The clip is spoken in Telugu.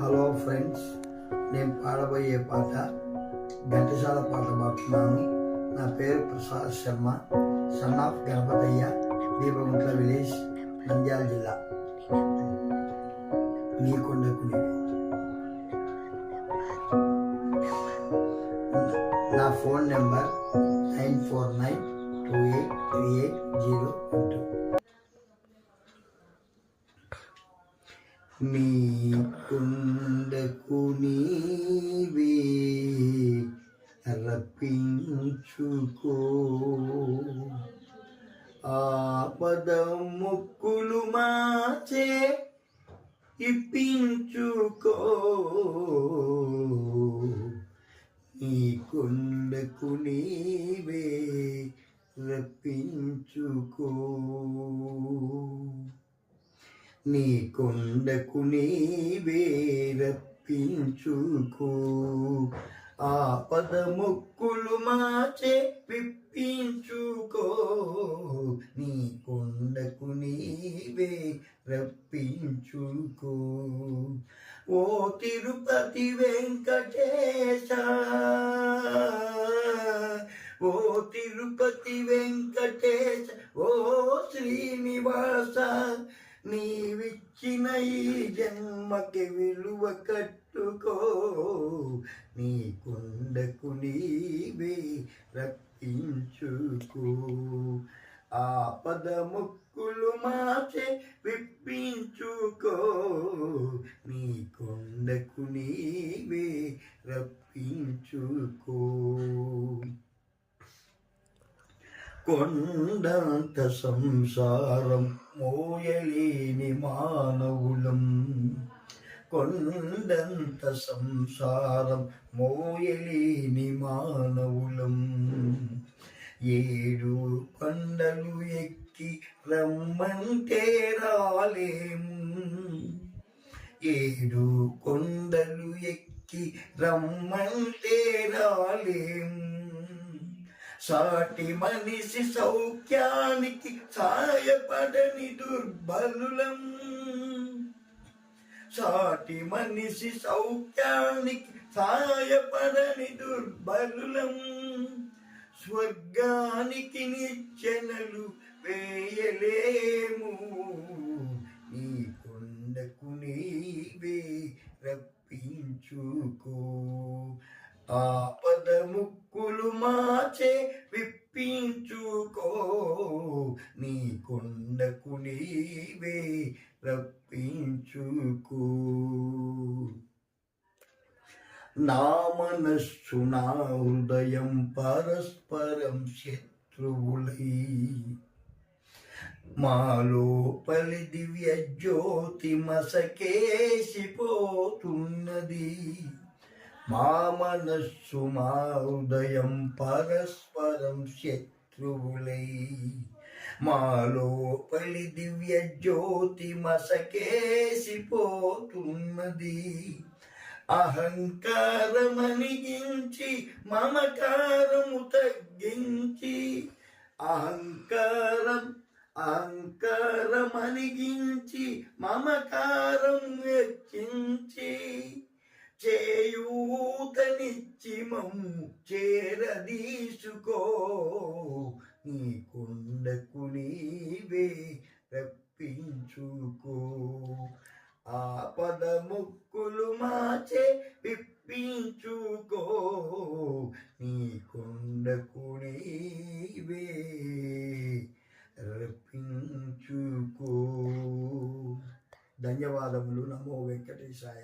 హలో ఫ్రెండ్స్, నేను పాడబోయే పాట ఘంటసాల పాట పాడుతున్నాను. నా పేరు Prasad Sharma, son of Ganapathayya, Deepaguntla village, Nandyal జిల్లా. నీకొండకు నా ఫోన్ నెంబర్ 9492838012. నీ కొండకు నీవే రప్పించుకో, ఆపద మొక్కులు మాచే ఇప్పించుకో. నీ కొండకు నీవే రప్పించుకో, నీ కొండకు నీవే రప్పించుకో. ఆపద మొక్కులు మాచే విప్పించుకో, నీ కొండకు నీవే రప్పించుకో. ఓ తిరుపతి వెంకటేశ, ఓ తిరుపతి వెంకటేశ, ఓ శ్రీనివాస, నీవిచ్చిన ఈ జన్మకి విలువ కట్టుకో. నీ కొండకు నీవే రప్పించుకో, ఆపద మొక్కులు మాచే విప్పించుకో. నీ కొండకు నీవే రప్పించుకో. కొండంత సంసారం మోయలేని మానవులం, కొండంత సంసారం మోయలేని మానవులం. 7 కొండలు ఎక్కి రమ్మంటే రాలేము, 7 కొండలు ఎక్కి రమ్మంటే రాలేము. సాటి మనిషి సౌఖ్యానికి సాయపడని దుర్బలులం, సాటి మనిషి సౌఖ్యానికి సాయపడని దుర్బలులం. స్వర్గానికి నిచ్చెనలు వేయలేము, నీ కొండకు నీవే రప్పించుకో. ఆపద ముక్కులు మాచే విప్పించుకో, నీ కొండకు నీవే రప్పించుకో. నా మనస్సు నా హృదయం పరస్పరం శత్రువులై, మాలోపలి దివ్య జ్యోతి మసకేసిపోతున్నది. మా మనస్సు మా హృదయం పరస్పరం శత్రువులై, మాలోపలి దివ్య జ్యోతి మసకేసిపోతున్నది. అహంకారమనిగించి మమకారము తగ్గించి, అహంకారమనిగించి మమకారం హెచ్చించి, చేయూతనిచ్చి మమ్ము చేరదీసుకో. నీ కొండకు నీవే రప్పించుకో, ఆపద మొక్కులు మాచే విప్పించుకో. నీ కొండకు నీవే రప్పించుకో. ధన్యవాదములు. నమో వెంకటేశాయ.